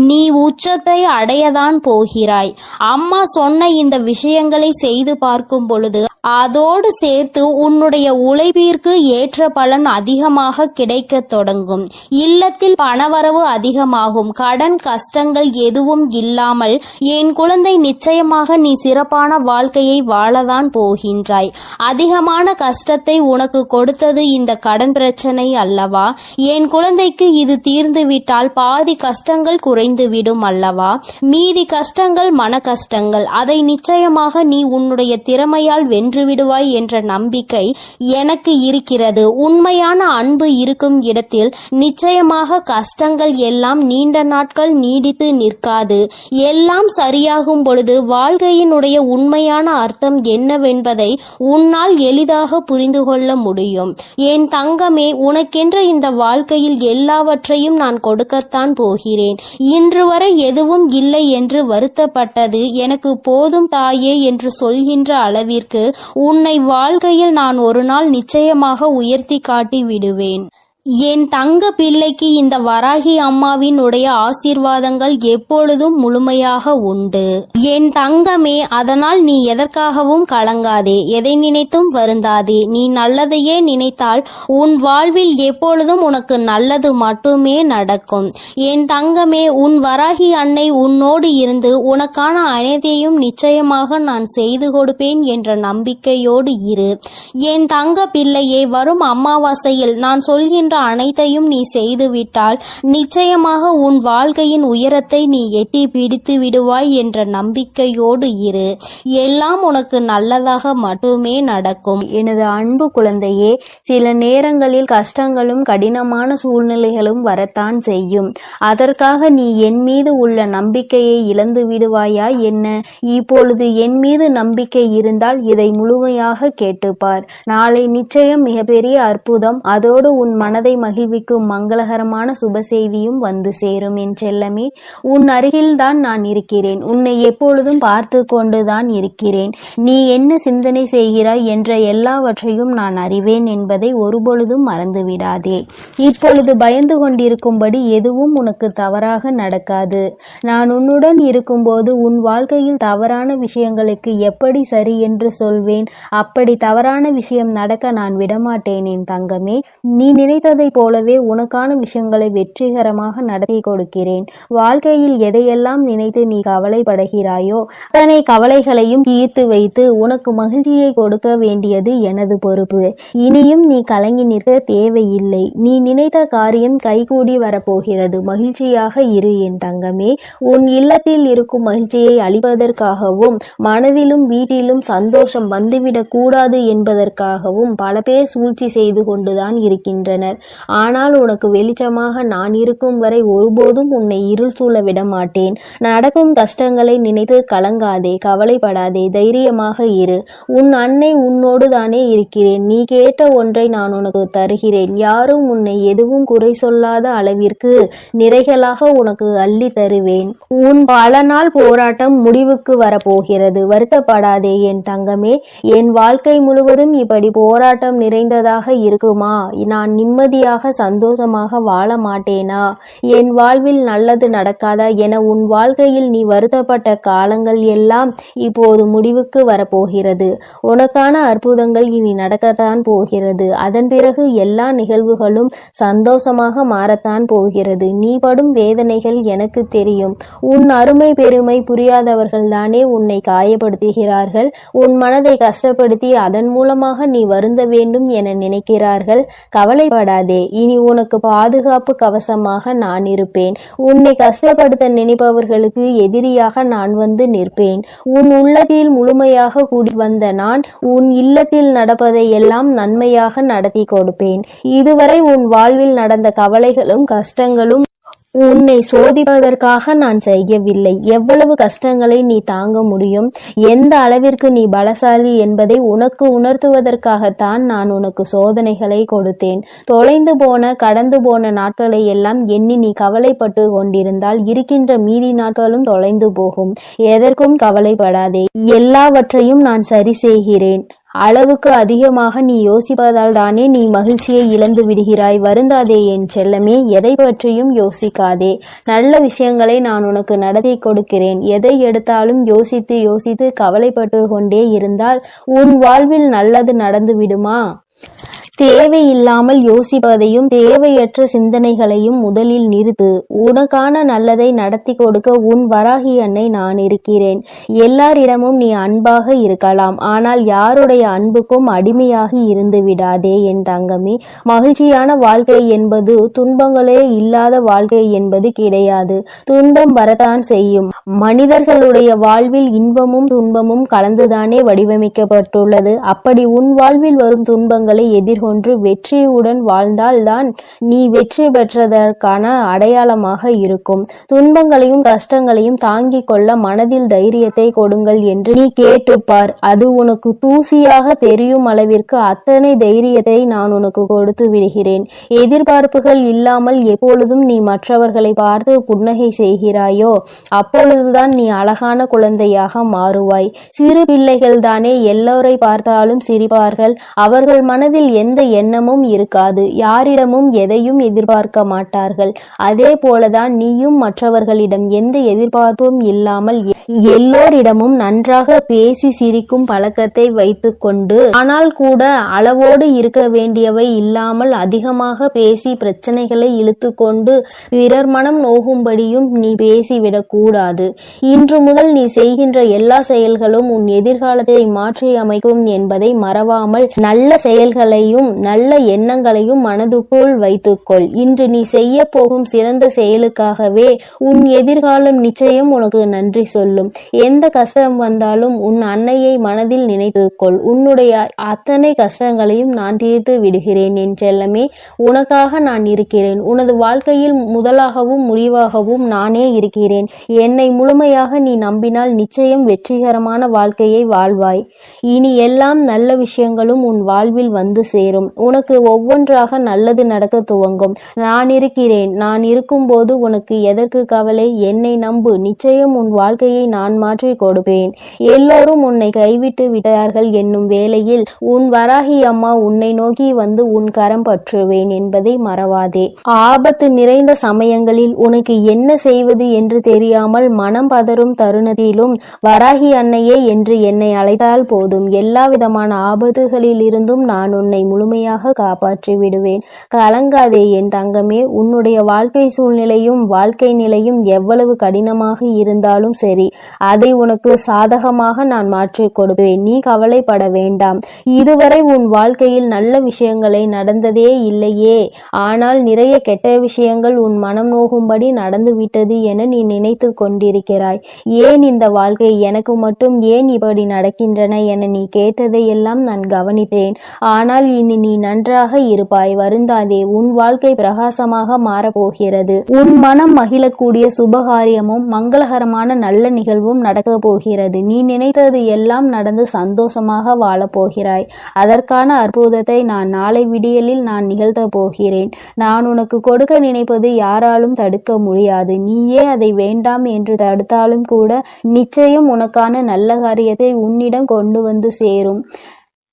நீ உச்சத்தை அடையதான் போகிறாய். அம்மா சொன்ன இந்த விஷயங்களை செய்து பார்க்கும் பொழுது அதோடு சேர்த்து உன்னுடைய உழைப்பிற்கு ஏற்ற பலன் அதிகமாக கிடைக்க தொடங்கும். இல்லத்தில் பணவரவு அதிகமாகும். கடன் கஷ்டங்கள் எதுவும் இல்லாமல் என் குழந்தை நிச்சயமாக நீ சிறப்பான வாழ்க்கையை வாழதான் போகின்றாய். அதிகமான கஷ்டத்தை உனக்கு கொடுத்தது இந்த கடன் பிரச்சனை அல்லவா? என் குழந்தைக்கு இது தீர்ந்துவிட்டால் பாதி கஷ்டங்கள் குறைந்துவிடும் அல்லவா? மீதி கஷ்டங்கள் மன கஷ்டங்கள். அதை நிச்சயமாக நீ உன்னுடைய திறமையால் வென்றுவிடுவாய் என்ற நம்பிக்கை எனக்கு இருக்கிறது. உண்மையான அன்பு இருக்கும் இடத்தில் நிச்சயமாக கஷ்டங்கள் எல்லாம் நீண்ட நாட்கள் நீடித்து நிற்காது. எல்லாம் சரியாகும் பொழுது வாழ்க்கையினுடைய உண்மையான அர்த்தம் என்னவென்பதை உன்னால் எளிதாக புரிந்து கொள்ள முடியும். என் தங்கமே, உனக்கென்ற இந்த வாழ்க்கையில் எல்லாவற்றையும் நான் கொடுக்கத்தான் போகிறேன். இன்று வரை எதுவும் இல்லை என்று வருத்தப்பட்டது எனக்கு போதும் தாயே என்று சொல்கின்ற அளவிற்கு உன்னை வாழ்க்கையில் நான் ஒரு நாள் நிச்சயமாக உயர்த்தி காட்டி விடுவேன். என் தங்க பிள்ளைக்கு இந்த வராகி அம்மாவின் உடைய ஆசீர்வாதங்கள் எப்பொழுதும் முழுமையாக உண்டு. என் தங்கமே, அதனால் நீ எதற்காகவும் கலங்காதே, எதை நினைத்தும் வருந்தாதே. நீ நல்லதையே நினைத்தால் உன் வாழ்வில் எப்பொழுதும் உனக்கு நல்லது மட்டுமே நடக்கும். என் தங்கமே, உன் வராகி அன்னை உன்னோடு இருந்து உனக்கான அனைத்தையும் நிச்சயமாக நான் செய்து கொடுப்பேன் என்ற நம்பிக்கையோடு இரு. என் தங்க பிள்ளையே, வரும் அமாவாசையில் நான் சொல்கின்ற அனைத்தையும் நீ செய்துவிட்டால் நிச்சயமாக உன் வாழ்க்கையின் உயரத்தை நீ எட்டி பிடித்து விடுவாய் என்ற நம்பிக்கையோடு இரு. எல்லாம் உனக்கு நல்லதாக மட்டுமே நடக்கும். எனது அன்பு குழந்தையே, சில நேரங்களில் கஷ்டங்களும் கடினமான சூழ்நிலைகளும் வரத்தான் செய்யும். அதற்காக நீ என் மீது உள்ள நம்பிக்கையை இழந்து விடுவாயா என்ன? இப்பொழுது என் மீது நம்பிக்கை இருந்தால் இதை முழுமையாக கேட்டுப்பார். நாளை நிச்சயம் மிகப்பெரிய அற்புதம், அதோடு உன் மனதை மகிழ்விக்கும் மங்களகரமான சுப செய்தியும் வந்து சேரும். என் செல்லமே, உன் அருகில்தான் நான் இருக்கிறேன். உன்னை எப்பொழுதும் பார்த்து கொண்டுதான் இருக்கிறேன். நீ என்ன சிந்தனை செய்கிறாய் என்ற எல்லாவற்றையும் நான் அறிவேன் என்பதை ஒருபொழுதும் மறந்துவிடாதே. இப்பொழுது பயந்து கொண்டிருக்கும்படி எதுவும் உனக்கு தவறாக நடக்காது. நான் உன்னுடன் இருக்கும்போது உன் வாழ்க்கையில் தவறான விஷயங்களுக்கு எப்படி சரி என்று சொல்வேன். அப்படி தவறான விஷயம் நடக்க நான் விடமாட்டேன். என் தங்கமே, நீ நினைத்ததை போலவே உனக்கான விஷயங்களை வெற்றிகரமாக நடத்தி கொடுக்கிறேன். வாழ்க்கையில் எதையெல்லாம் நினைத்து நீ கவலைப்படுகிறாயோ அத்தனை கவலைகளையும் தீர்த்து வைத்து உனக்கு மகிழ்ச்சியை கொடுக்க வேண்டியது எனது பொறுப்பு. இனியும் நீ கலங்கி நிற்க தேவையில்லை. நீ நினைத்த காரியம் கைகூடி வரப்போகிறது. மகிழ்ச்சியாக இரு என் தங்கமே. உன் இல்லத்தில் இருக்கும் மகிழ்ச்சியை அளிப்பதற்காகவும் மனதிலும் வீட்டிலும் சந்தோஷம் வந்துவிடக் கூடாது என்பதற்காகவும் பல பேர் சூழ்ச்சி செய்து கொண்டுதான் இருக்கின்றனர். ஆனால் உனக்கு வெளிச்சமாக நான் இருக்கும் வரை ஒருபோதும் உன்னை இருள் சூழ விட மாட்டேன். நடக்கும் கஷ்டங்களை நினைத்து கலங்காதே, கவலைப்படாதே, தைரியமாக இரு. உன் அன்னை உன்னோடு தானே இருக்கிறேன். நீ கேட்ட ஒன்றை நான் உனக்கு தருகிறேன். யாரும் உன்னை எதுவும் குறை சொல்லாத அளவிற்கு நிறைகளாக உனக்கு அள்ளி தருவேன். உன் பல நாள் போராட்டம் முடிவுக்கு வரப்போகிறது. வருத்தப்படாதே என் தங்கமே. என் வாழ்க்கை முழுவதும் இப்படி போராட்டம் நிறைந்ததாக இருக்குமா? நான் நிம்மதி நிம்மதியாக சந்தோஷமாக வாழ மாட்டேனா? என் வாழ்வில் நல்லது நடக்காதா என உன் வாழ்க்கையில் நீ வருத்தப்பட்ட காலங்கள் எல்லாம் இப்போது முடிவுக்கு வரப்போகிறது. உனக்கான அற்புதங்கள் இனி நடக்கத்தான் போகிறது. அதன் பிறகு எல்லா நிகழ்வுகளும் சந்தோஷமாக மாறத்தான் போகிறது. நீ படும் வேதனைகள் எனக்கு தெரியும். உன் அருமை பெருமை புரியாதவர்கள் தானே உன்னை காயப்படுத்துகிறார்கள். உன் மனதை கஷ்டப்படுத்தி அதன் மூலமாக நீ வருந்த வேண்டும் என நினைக்கிறார்கள். கவலைப்படாதே, இனி உனக்கு பாதுகாப்பு கவசமாக நான் இருப்பேன். உன்னை கஷ்டப்படுத்த நினைப்பவர்களுக்கு எதிரியாக நான் வந்து நிற்பேன். உன் உள்ளத்தில் முழுமையாக கூடி வந்த நான் உன் இல்லத்தில் நடப்பதை எல்லாம் நன்மையாக நடத்தி கொடுப்பேன். இதுவரை உன் வாழ்வில் நடந்த கவலைகளும் கஷ்டங்களும் உன்னை சோதிப்பதற்காக நான் செய்யவில்லை. எவ்வளவு கஷ்டங்களை நீ தாங்க முடியும், எந்த அளவிற்கு நீ பலசாலி என்பதை உனக்கு உணர்த்துவதற்காகத்தான் நான் உனக்கு சோதனைகளை கொடுத்தேன். தொலைந்து போன கடந்து போன நாட்களை எல்லாம் எண்ணி நீ கவலைப்பட்டு கொண்டிருந்தால் இருக்கின்ற மீதி நாட்களும் தொலைந்து போகும். எதற்கும் கவலைப்படாதே, எல்லாவற்றையும் நான் சரி செய்கிறேன். அளவுக்கு அதிகமாக நீ யோசிப்பதால் தானே நீ மகிழ்ச்சியை இழந்து விடுகிறாய். வருந்தாதே என் செல்லமே, எதை பற்றியும் யோசிக்காதே. நல்ல விஷயங்களை நான் உனக்கு நடத்தி கொடுக்கிறேன். எதை எடுத்தாலும் யோசித்து யோசித்து கவலைப்பட்டு கொண்டே இருந்தால் உன் வாழ்வில் நல்லது நடந்து விடுமா? தேவையில்லாமல் யோசிப்பதையும் தேவையற்ற சிந்தனைகளையும் முதலில் நிறுத்து. உனக்கான நல்லதை நடத்தி கொடுக்க உன் வராகி அன்னை நான் இருக்கிறேன். எல்லாரிடமும் நீ அன்பாக இருக்கலாம், ஆனால் யாருடைய அன்புக்கும் அடிமையாகி இருந்து விடாதே என் தங்கமே. மகிழ்ச்சியான வாழ்க்கை என்பது துன்பங்களே இல்லாத வாழ்க்கை என்பது கிடையாது. துன்பம் வரத்தான் செய்யும். மனிதர்களுடைய வாழ்வில் இன்பமும் துன்பமும் கலந்துதானே வடிவமைக்கப்பட்டுள்ளது. அப்படி உன் வாழ்வில் வரும் துன்பங்களை எதிர்கொண்டு வெற்றியுடன் வாழ்ந்தால்தான் நீ வெற்றி பெற்றதற்கான அடையாளமாக இருக்கும். துன்பங்களையும் கஷ்டங்களையும் தாங்கிக் கொள்ள மனதில் தைரியத்தை கொடுங்கள் என்று நீ கேட்டுப்பார். அது உனக்கு தூசியாக தெரியும் அளவிற்கு அத்தனை தைரியத்தை நான் உனக்கு கொடுத்து விடுகிறேன். எதிர்பார்ப்புகள் இல்லாமல் எப்பொழுதும் நீ மற்றவர்களை பார்த்து புன்னகை செய்கிறாயோ அப்பொழுதுதான் நீ அழகான குழந்தையாக மாறுவாய். சிறு பிள்ளைகள் தானே எல்லோரை பார்த்தாலும் சிரிப்பார்கள். அவர்கள் மனதில் எந்த எண்ணமும் இருக்காது. யாரிடமும் எதையும் எதிர்பார்க்க மாட்டார்கள். அதே போலதான் நீயும் மற்றவர்களிடம் எந்த எதிர்பார்ப்பும் இல்லாமல் எல்லோரிடமும் நன்றாக பேசி சிரிக்கும் பழக்கத்தை வைத்துக்கொண்டு, ஆனால் கூட அளவோடு இருக்க வேண்டியவை இல்லாமல் அதிகமாக பேசி பிரச்சனைகளை இழுத்து கொண்டு பிறர் மனம் நோகும்படியும் நீ பேசிவிடக் கூடாது. இன்று முதல் நீ செய்கின்ற எல்லா செயல்களும் உன் எதிர்காலத்தை மாற்றி அமைக்கும் என்பதை மறவாமல் நல்ல செயல்களையும் நல்ல எண்ணங்களையும் மனதுக்குள் வைத்துக்கொள். இன்று நீ செய்ய போகும் சிறந்த செயலுக்காகவே உன் எதிர்காலம் நிச்சயம் உனக்கு நன்றி சொல்லும். எந்த கஷ்டம் வந்தாலும் உன் அன்னையை மனதில் நினைத்துக்கொள். உன்னுடைய அத்தனை கஷ்டங்களையும் நான் தீர்த்து விடுகிறேன் என் செல்லமே. உனக்காக நான் இருக்கிறேன். உனது வாழ்க்கையில் முதலாகவும் முடிவாகவும் நானே இருக்கிறேன். என்னை முழுமையாக நீ நம்பினால் நிச்சயம் வெற்றிகரமான வாழ்க்கையை வாழ்வாய். இனி எல்லாம் நல்ல விஷயங்களும் உன் வாழ்வில் வந்து சேரும். உனக்கு ஒவ்வொன்றாக நல்லது நடக்க துவங்கும். நான் இருக்கிறேன். நான் இருக்கும்போது உனக்கு எதற்கு கவலை? என்னை நம்பு. நிச்சயம் உன் வாழ்க்கையை நான் மாற்றி கொடுப்பேன். எல்லோரும் உன்னை கைவிட்டு விட்டார்கள் என்னும் வேளையில் உன் வராகி அம்மா உன்னை நோக்கி வந்து உன் கரம் பற்றுவேன் என்பதை மறவாதே. ஆபத்து நிறைந்த சமயங்களில் உனக்கு என்ன செய்வது என்று தெரியாமல் மனம் பதறும் தருணத்திலும் வராகி அன்னையே என்று என்னை அழைத்தால் போதும். எல்லா விதமான ஆபத்துகளில் இருந்தும் நான் உன்னை முழுமையாக காப்பாற்றி விடுவேன். கலங்காதே என் தங்கமே. உன்னுடைய வாழ்க்கை சூழ்நிலையும் வாழ்க்கை நிலையும் எவ்வளவு கடினமாக இருந்தாலும் சரி, அதை உனக்கு சாதகமாக நான் மாற்றிக் கொடுப்பேன். நீ கவலைப்பட வேண்டாம். இதுவரை உன் வாழ்க்கையில் நல்ல விஷயங்களை நடந்ததே இல்லையே, ஆனால் நிறைய கெட்ட விஷயங்கள் உன் மனம் நோகும்படி நடந்துவிட்டது என நீ நினைத்து கொண்டிருக்கிறாய். ஏன் இந்த வாழ்க்கை எனக்கு மட்டும் ஏன் இப்படி நடக்கின்றன என நீ கேட்டதையெல்லாம் நான் கவனித்தேன். ஆனால் இனி நீ நன்றாக இருப்பாய். வருந்தாதே. உன் வாழ்க்கை பிரகாசமாக மாறப்போகிறது. உன் மனம் மகிழக்கூடிய சுபகாரியமும் மங்களகரமான நல்ல நிகழ்வும் நடக்க போகிறது. நீ நினைத்தது எல்லாம் நடந்து சந்தோஷமாக வாழப்போகிறாய். அதற்கான அற்புதத்தை நான் நாளை விடியலில் நான் நிகழ்த்த போகிறேன். நான் உனக்கு கொடுக்க நினைப்பது யாராலும் தடுக்க முடியாது. நீயே அதை வேண்டாம் என்று தடுத்தாலும் கூட நிச்சயம் உனக்கான நல்ல காரியத்தை உன்னிடம் கொண்டு வந்து சேரும்.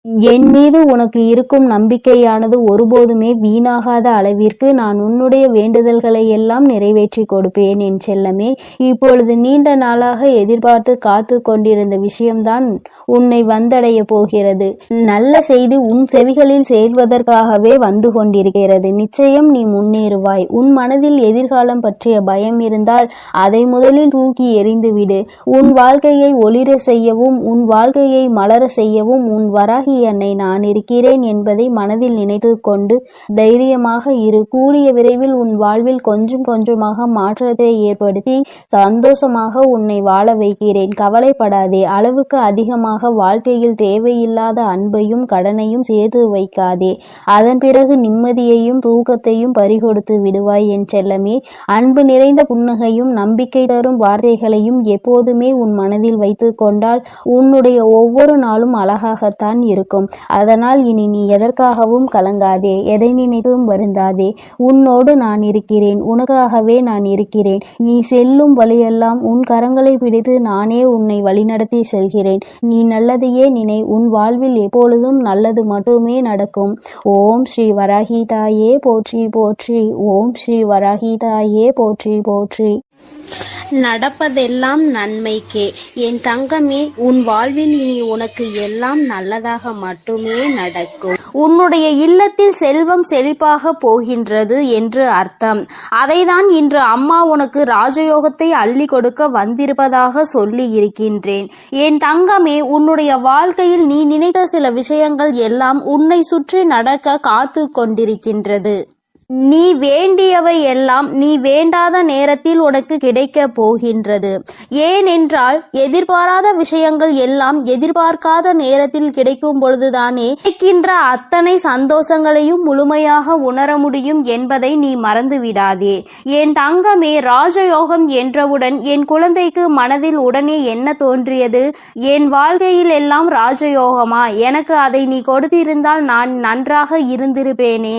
என் மீது உனக்கு இருக்கும் நம்பிக்கையானது ஒருபோதுமே வீணாகாத அளவிற்கு நான் உன்னுடைய வேண்டுதல்களை எல்லாம் நிறைவேற்றி கொடுப்பேன் என் செல்லமே. இப்பொழுது நீண்ட நாளாக எதிர்பார்த்து காத்து கொண்டிருந்த விஷயம்தான் உன்னை வந்தடைய போகிறது. நல்ல செய்தி உன் செவிகளில் சேர்வதற்காகவே வந்து கொண்டிருக்கிறது. நிச்சயம் நீ முன்னேறுவாய். உன் மனதில் எதிர்காலம் பற்றிய பயம் இருந்தால் அதை முதலில் தூக்கி எறிந்துவிடு. உன் வாழ்க்கையை ஒளிர செய்யவும் உன் வாழ்க்கையை மலர செய்யவும் உன் வராகி அன்னை நான் இருக்கிறேன் என்பதை மனதில் நினைத்து கொண்டு தைரியமாக இரு. கூடிய விரைவில் உன் வாழ்வில் கொஞ்சம் கொஞ்சமாக மாற்றத்தை ஏற்படுத்தி சந்தோஷமாக உன்னை வாழ வைக்கிறேன். கவலைப்படாதே. அளவுக்கு அதிகமாக வாழ்க்கையில் தேவையில்லாத அன்பையும் கடனையும் சேர்த்து வைக்காதே. அதன் பிறகு நிம்மதியையும் தூக்கத்தையும் பறிகொடுத்து விடுவாய் என் செல்லமே. அன்பு நிறைந்த புன்னகையும் நம்பிக்கை தரும் வார்த்தைகளையும் எப்போதுமே உன் மனதில் வைத்து கொண்டால் உன்னுடைய ஒவ்வொரு நாளும் அழகாகத்தான் இருக்கும். அதனால் இனி நீ எதற்காகவும் கலங்காதே. எதை நினைத்தும் வருந்தாதே. உன்னோடு நான் இருக்கிறேன். உனக்காகவே நான் இருக்கிறேன். நீ செல்லும் வழியெல்லாம் உன் கரங்களை பிடித்து நானே உன்னை வழிநடத்தி செல்கிறேன். நீ நல்லதையே நினை. உன் வாழ்வில் எப்பொழுதும் நல்லது மட்டுமே நடக்கும். ஓம் ஸ்ரீ வராகி தாயே போற்றி போற்றி. ஓம் ஸ்ரீ வராகி தாயே போற்றி போற்றி. நடப்பதெல்லாம் நன்மைக்கே. என் தங்கமே, உன் வாழ்வில் இனி உனக்கு எல்லாம் நல்லதாக மட்டுமே நடக்கும். உன்னுடைய இல்லத்தில் செல்வம் செழிப்பாக போகின்றது என்று அர்த்தம். அதைதான் இன்று அம்மா உனக்கு ராஜயோகத்தை அள்ளி கொடுக்க வந்திருப்பதாக சொல்லி இருக்கின்றேன். என் தங்கமே, உன்னுடைய வாழ்க்கையில் நீ நினைத்த சில விஷயங்கள் எல்லாம் உன்னை சுற்றி நடக்க காத்து கொண்டிருக்கின்றது. நீ வேண்டியவை எல்லாம் நீ வேண்டாத நேரத்தில் உனக்கு கிடைக்க போகின்றது. ஏனென்றால் எதிர்பாராத விஷயங்கள் எல்லாம் எதிர்பார்க்காத நேரத்தில் கிடைக்கும் பொழுதுதானே கிடைக்கின்ற அத்தனை சந்தோஷங்களையும் முழுமையாக உணர முடியும் என்பதை நீ மறந்து விடாதே. என் தங்கமே, ராஜயோகம் என்றவுடன் என் குழந்தைக்கு மனதில் உடனே என்ன தோன்றியது? என் வாழ்க்கையில் எல்லாம் ராஜயோகமா? எனக்கு அதை நீ கொடுத்திருந்தால் நான் நன்றாக இருந்திருப்பேனே.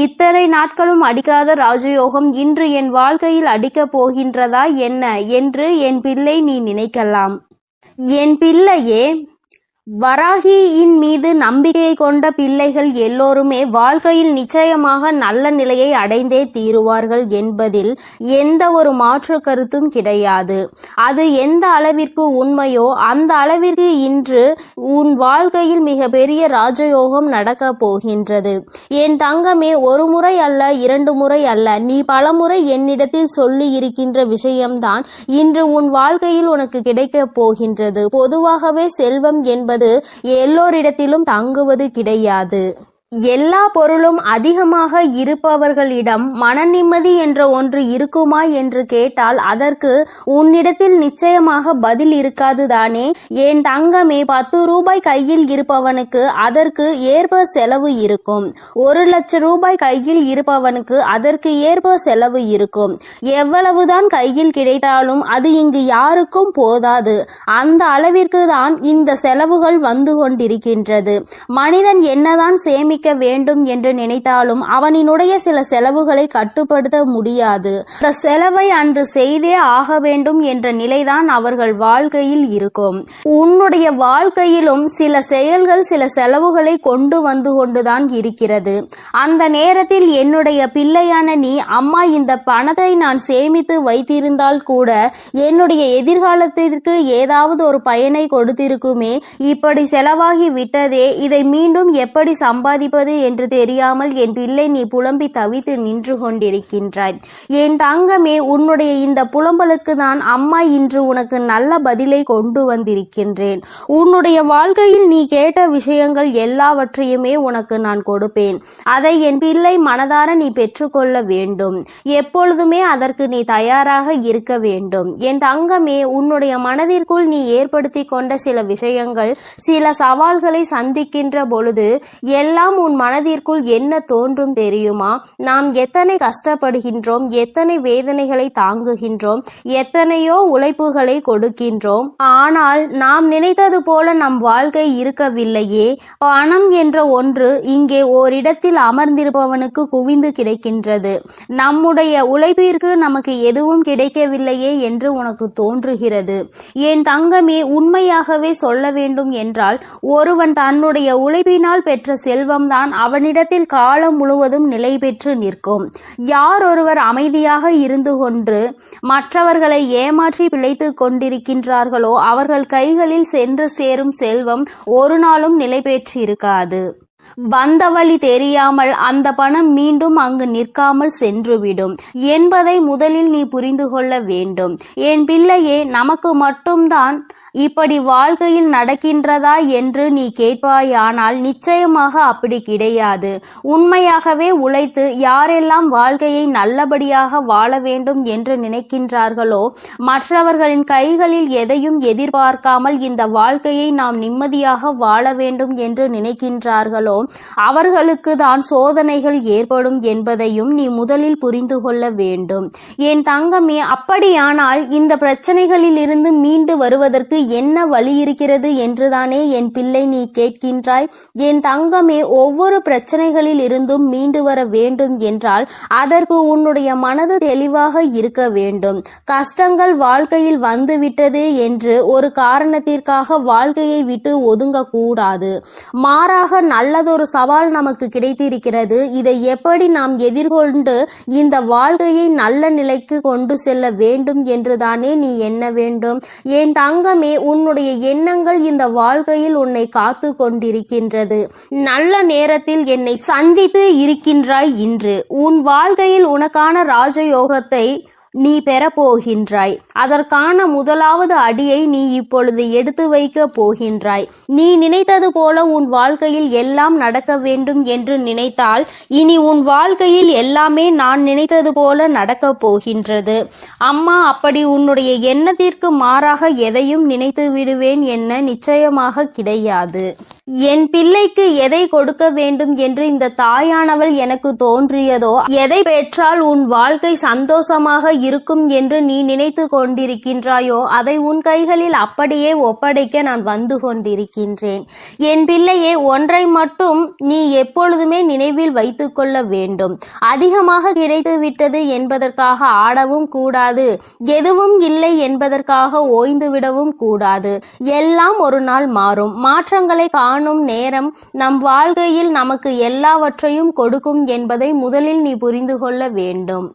இத்தனை நாட்கள் அடிக்காத ராஜயோகம் இன்று என் வாழ்க்கையில் அடிக்கப் போகின்றதா என்ன என்று என் பிள்ளை நீ நினைக்கலாம். என் பிள்ளையே, வராகியின் மீது நம்பிக்கை கொண்ட பிள்ளைகள் எல்லோருமே வாழ்க்கையில் நிச்சயமாக நல்ல நிலையை அடைந்தே தீருவார்கள் என்பதில் எந்த ஒரு மாற்று கருத்தும் கிடையாது. அது எந்த அளவிற்கு உண்மையோ அந்த அளவிற்கு இன்று உன் வாழ்க்கையில் மிக பெரிய ராஜயோகம் நடக்க போகின்றது. என் தங்கமே, ஒரு முறை அல்ல, 2 முறை அல்ல, நீ பலமுறை என்னிடத்தில் சொல்லி இருக்கின்ற விஷயம்தான் இன்று உன் வாழ்க்கையில் உனக்கு கிடைக்க போகின்றது. பொதுவாகவே செல்வம் என்பது எல்லோரிடத்திலும் தங்குவது கிடையாது. எல்லா பொருளும் அதிகமாக இருப்பவர்களிடம் மன நிம்மதி என்ற ஒன்று இருக்குமா என்று கேட்டால் அதற்கு உன்னிடத்தில் நிச்சயமாக பதில் இருக்காது தானே. என் தங்கமே, 10 ரூபாய் கையில் இருப்பவனுக்கு அதற்கு ஏற்ப செலவு இருக்கும். 1 லட்சம் ரூபாய் கையில் இருப்பவனுக்கு அதற்கு ஏற்ப செலவு இருக்கும். எவ்வளவுதான் கையில் கிடைத்தாலும் அது இங்கு யாருக்கும் போதாது. அந்த அளவிற்கு தான் இந்த செலவுகள் வந்து கொண்டிருக்கின்றது. மனிதன் என்னதான் சேமிக்க வேண்டும் என்று நினைத்தாலும் அவனினுடைய சில செலவுகளை கட்டுப்படுத்த முடியாது. அந்த செலவை அன்று செய்தே ஆக வேண்டும் என்ற நிலைதான் அவர்கள் வாழ்க்கையில் இருக்கும். உன்னுடைய வாழ்க்கையிலும் சில செயல்கள் சில செலவுகளை கொண்டு வந்து கொண்டுதான் இருக்கிறது. அந்த நேரத்தில் என்னுடைய பிள்ளையான நீ, அம்மா இந்த பணத்தை நான் சேமித்து வைத்திருந்தால் கூட என்னுடைய எதிர்காலத்திற்கு ஏதாவது ஒரு பயனை கொடுத்திருக்குமே, இப்படி செலவாகி விட்டதே, இதை மீண்டும் எப்படி சம்பாதிப்பது என்று தெரியாமல் என் பிள்ளை நீ புலம்பி தவித்து நின்று கொண்டிருக்கின்றாய். என் தங்கமே, உன்னுடைய இந்த புலம்பலுக்கு தான் அம்மா இன்று உனக்கு நல்ல பதிலை கொண்டு வந்திருக்கின்றேன். உன்னுடைய வாழ்க்கையில் நீ கேட்ட விஷயங்கள் எல்லாவற்றையுமே உனக்கு நான் கொடுப்பேன். அதை என் பிள்ளை மனதார நீ பெற்றுக்கொள்ள வேண்டும். எப்பொழுதுமே அதற்கு நீ தயாராக இருக்க வேண்டும். என் தங்கமே, உன்னுடைய மனதிற்குள் நீ ஏற்படுத்தி கொண்ட சில விஷயங்கள் சில சவால்களை சந்திக்கின்ற பொழுது எல்லாம் உன் மனதிற்குள் என்ன தோன்றும் தெரியுமா? நாம் எத்தனை கஷ்டப்படுகின்றோம், எத்தனை வேதனைகளை தாங்குகின்றோம், எத்தனையோ உழைப்புகளை கொடுக்கின்றோம். ஆனால் நாம் நினைத்தது போல நம் வாழ்க்கை இருக்கவில்லையே. பணம் என்ற ஒன்று இங்கே ஓரிடத்தில் அமர்ந்திருப்பவனுக்கு குவிந்து கிடைக்கின்றது. நம்முடைய உழைப்பிற்கு நமக்கு எதுவும் கிடைக்கவில்லையே என்று உனக்கு தோன்றுகிறது. என் தங்கமே, உண்மையாகவே சொல்ல வேண்டும் என்றால் ஒருவன் தன்னுடைய உழைப்பினால் பெற்ற செல்வம்தான் அவனிடத்தில் காலம் முழுவதும் நிலை பெற்று நிற்கும். யார் ஒருவர் அமைதியாக இருந்து கொண்டு மற்றவர்களை ஏமாற்றி பிழைத்து கொண்டிருக்கின்றார்களோ அவர்கள் கைகளில் சென்று சேரும் செல்வம் ஒரு நாளும் நிலை பெற்றிருக்காது. வந்த வழி தெரியாமல் அந்த பணம் மீண்டும் அங்கு நிற்காமல் சென்றுவிடும் என்பதை முதலில் நீ புரிந்து கொள்ள வேண்டும். என் பிள்ளையே, நமக்கு மட்டும்தான் இப்படி வாழ்க்கையில் நடக்கின்றதா என்று நீ கேட்பாயானால் நிச்சயமாக அப்படி கிடையாது. உண்மையாகவே உழைத்து யாரெல்லாம் வாழ்க்கையை நல்லபடியாக வாழ வேண்டும் என்று நினைக்கின்றார்களோ, மற்றவர்களின் கைகளில் எதையும் எதிர்பார்க்காமல் இந்த வாழ்க்கையை நாம் நிம்மதியாக வாழ வேண்டும் என்று நினைக்கின்றார்களோ அவர்களுக்கு தான் சோதனைகள் ஏற்படும் என்பதையும் நீ முதலில் புரிந்து கொள்ள வேண்டும். என் தங்கமே, அப்படியானால் இந்த பிரச்சனைகளில் இருந்து மீண்டு வருவதற்கு என்ன வழி இருக்கிறது என்றுதானே என் பிள்ளை நீ கேட்கின்றாய்? என் தங்கமே, ஒவ்வொரு பிரச்சனைகளில் இருந்தும் மீண்டு வர வேண்டும் என்றால் அதற்கு உன்னுடைய மனது தெளிவாக இருக்க வேண்டும். கஷ்டங்கள் வாழ்க்கையில் வந்துவிட்டது என்று ஒரு காரணத்திற்காக வாழ்க்கையை விட்டு ஒதுங்கக்கூடாது. மாறாக நல்லதொரு சவால் நமக்கு கிடைத்திருக்கிறது. இதை எப்படி நாம் எதிர்கொண்டு இந்த வாழ்க்கையை நல்ல நிலைக்கு கொண்டு செல்ல வேண்டும் என்றுதானே நீ எண்ண வேண்டும். என் தங்கமே, உன்னுடைய எண்ணங்கள் இந்த வாழ்க்கையில் உன்னை காத்து கொண்டிருக்கின்றது. நல்ல நேரத்தில் என்னை சந்தித்து இருக்கின்றாய். இன்று உன் வாழ்க்கையில் உனக்கான ராஜயோகத்தை நீ பெறப்போகின்றாய். அதற்கான முதலாவது அடியை நீ இப்பொழுது எடுத்து வைக்க போகின்றாய். நீ நினைத்தது போல உன் வாழ்க்கையில் எல்லாம் நடக்க வேண்டும் என்று நினைத்தால் இனி உன் வாழ்க்கையில் எல்லாமே நான் நினைத்தது போல நடக்கப் போகின்றது. அம்மா, அப்படி உன்னுடைய எண்ணத்திற்கு மாறாக எதையும் நினைத்து விடுவேன் என்ன நிச்சயமாக கிடையாது. என் பிள்ளைக்கு எதை கொடுக்க வேண்டும் என்று இந்த தாயானவள் எனக்கு தோன்றியதோ, எதை பெற்றால் உன் வாழ்க்கை சந்தோஷமாக இருக்கும் என்று நீ நினைத்து கொண்டிருக்கின்றாயோ அதை உன் கைகளில் அப்படியே ஒப்படைக்க நான் வந்து கொண்டிருக்கின்றேன். என் பிள்ளையே, ஒன்றை மட்டும் நீ எப்பொழுதுமே நினைவில் வைத்துக் கொள்ள வேண்டும். அதிகமாக கிடைத்து விட்டது என்பதற்காக ஆடவும் கூடாது, எதுவும் இல்லை என்பதற்காக ஓய்ந்து விடவும் கூடாது. எல்லாம் ஒரு நாள் மாறும். மாற்றங்களை காணும் நேரம் நம் வாழ்க்கையில் நமக்கு எல்லாவற்றையும் கொடுக்கும் என்பதை முதலில் நீ புரிந்து கொள்ள வேண்டும்.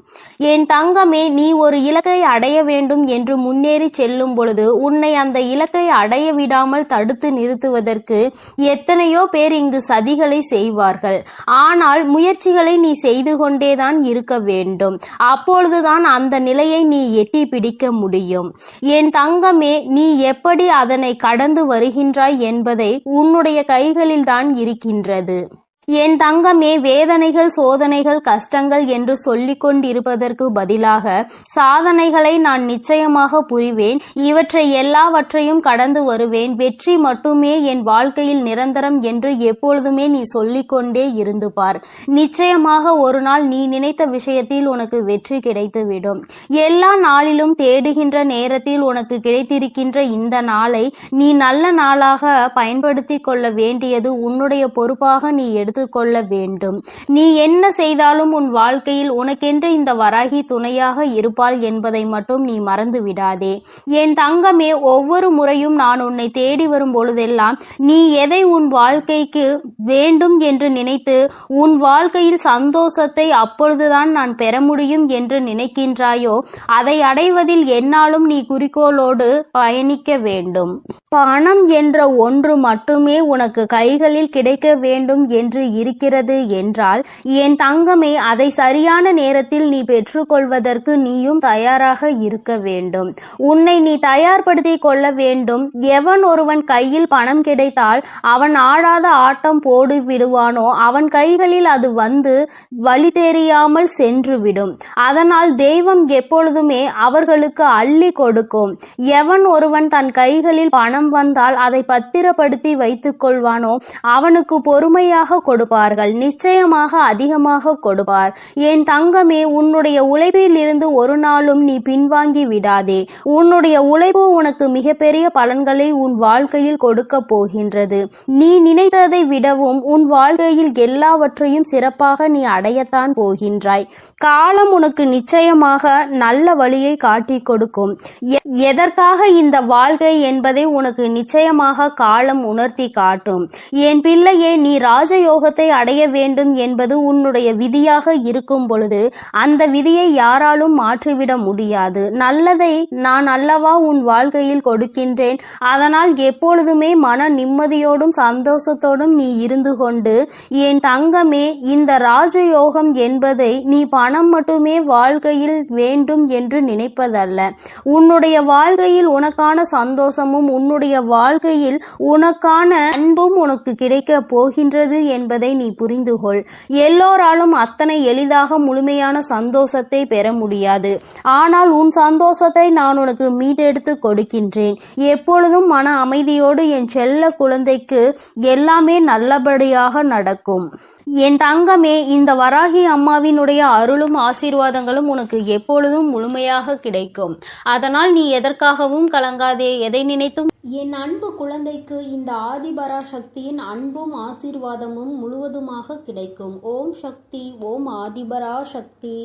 என் தங்கமே, நீ ஒரு இலக்கை அடைய வேண்டும் என்று முன்னேறி செல்லும் பொழுது உன்னை அந்த இலக்கை அடைய விடாமல் தடுத்து நிறுத்துவதற்கு எத்தனையோ பேர் இங்கு சதிகளை செய்வார்கள். ஆனால் முயற்சிகளை நீ செய்து கொண்டேதான் இருக்க வேண்டும். அப்பொழுதுதான் அந்த நிலையை நீ எட்டி பிடிக்க முடியும். என் தங்கமே, நீ எப்படி அதனை கடந்து வருகின்றாய் என்பதை உன்னுடைய கைகளில் தான் இருக்கின்றது. என் தங்கமே, வேதனைகள், சோதனைகள், கஷ்டங்கள் என்று சொல்லிக் கொண்டிருப்பதற்கு பதிலாக சாதனைகளை நான் நிச்சயமாக புரிவேன். இவற்றை எல்லாவற்றையும் கடந்து வருவேன். வெற்றி மட்டுமே என் வாழ்க்கையில் நிரந்தரம் என்று எப்பொழுதுமே நீ சொல்லிக்கொண்டே இருந்து பார். நிச்சயமாக ஒரு நாள் நீ நினைத்த விஷயத்தில் உனக்கு வெற்றி கிடைத்துவிடும். எல்லா நாளிலும் தேடுகின்ற நேரத்தில் உனக்கு கிடைத்திருக்கின்ற இந்த நாளை நீ நல்ல நாளாக பயன்படுத்தி கொள்ள வேண்டியது உன்னுடைய பொறுப்பாக நீ கொள்ள வேண்டும். நீ என்ன செய்தாலும் உன் வாழ்க்கையில் உனக்கென்று இந்த வராகி துணையாக இருப்பாள் என்பதை மட்டும் நீ மறந்து விடாதே. என் தங்கமே, ஒவ்வொரு முறையும் நான் உன்னை தேடி வரும் பொழுதெல்லாம் நீ எதை உன் வாழ்க்கைக்கு வேண்டும் என்று நினைத்து உன் வாழ்க்கையில் சந்தோஷத்தை அப்பொழுதுதான் நான் பெற முடியும் என்று நினைக்கின்றாயோ அதை அடைவதில் என்னாலும் நீ குறிக்கோளோடு பயணிக்க வேண்டும். பணம் என்ற ஒன்று மட்டுமே உனக்கு கைகளில் கிடைக்க வேண்டும் என்று இருக்கிறது என்றால் என் தங்கமே, அதை சரியான நேரத்தில் நீ பெற்றுக்கொள்வதற்கு நீயும் தயாராக இருக்க வேண்டும். உன்னை நீ தயார்படுத்திக் கொள்ள வேண்டும். எவன் ஒருவன் கையில் பணம் கிடைத்தால் அவன் ஆடாத ஆட்டம் போடு விடுவானோ அவன் கைகளில் அது வந்து வழி தெரியாமல் சென்றுவிடும். அதனால் தெய்வம் எப்பொழுதுமே அவர்களுக்கு அள்ளி கொடுக்கும். எவன் ஒருவன் தன் கைகளில் பணம் வந்தால் அதை பத்திரப்படுத்தி வைத்துக் கொள்வானோ அவனுக்கு பொறுமையாக கொடுப்பார்கள், நிச்சயமாக அதிகமாக கொடுப்பார். என் தங்கமே, உன்னுடைய உழைப்பில் இருந்து ஒரு நாளும் நீ பின்வாங்கி விடாதே. உன்னுடைய உழைப்பு உனக்கு மிகப்பெரிய பலன்களை உன் வாழ்க்கையில் கொடுக்க போகின்றது. நீ நினைத்ததை விடவும் உன் வாழ்க்கையில் எல்லாவற்றையும் சிறப்பாக நீ அடையத்தான் போகின்றாய். காலம் உனக்கு நிச்சயமாக நல்ல வழியை காட்டி கொடுக்கும். எதற்காக இந்த வாழ்க்கை என்பதை உனக்கு நிச்சயமாக காலம் உணர்த்தி காட்டும். என் பிள்ளையே, நீ ராஜயோகத்தை அடைய வேண்டும் என்பது உன்னுடைய விதியாக இருக்கும் பொழுது அந்த விதியை யாராலும் மாற்றிவிட முடியாது. நல்லதை நான் அல்லவா உன் வாழ்க்கையில் கொடுக்கின்றேன். அதனால் எப்பொழுதுமே மன நிம்மதியோடும் சந்தோஷத்தோடும் நீ இருந்து கொண்டு, என் தங்கமே, இந்த ராஜயோகம் என்பதை நீ பணம் மட்டுமே வாழ்க்கையில் வேண்டும் என்று நினைப்பதல்ல. உன்னுடைய வாழ்க்கையில் உனக்கான சந்தோஷமும் உன்னுடைய வாழ்க்கையில் உனக்கான அன்பும் உனக்கு கிடைக்க போகின்றது என்பதை நீ புரிந்து கொள். எல்லோராலும் அத்தனை எளிதாக முழுமையான சந்தோஷத்தை பெற முடியாது. ஆனால் உன் சந்தோஷத்தை நான் உனக்கு மீட்டெடுத்து கொடுக்கின்றேன். எப்பொழுதும் மன அமைதியோடு என் செல்ல குழந்தைக்கு எல்லாமே நல்லபடியாக நடக்கும். என் தங்கமே, இந்த வராகி அம்மாவினுடைய அருளும் ஆசீர்வாதங்களும் உனக்கு எப்பொழுதும் முழுமையாக கிடைக்கும். அதனால் நீ எதற்காகவும் கலங்காதே, எதை நினைத்தும். என் அன்பு குழந்தைக்கு இந்த ஆதிபராசக்தியின் அன்பும் ஆசீர்வாதமும் முழுவதுமாக கிடைக்கும். ஓம் சக்தி, ஓம் ஆதிபராசக்தி.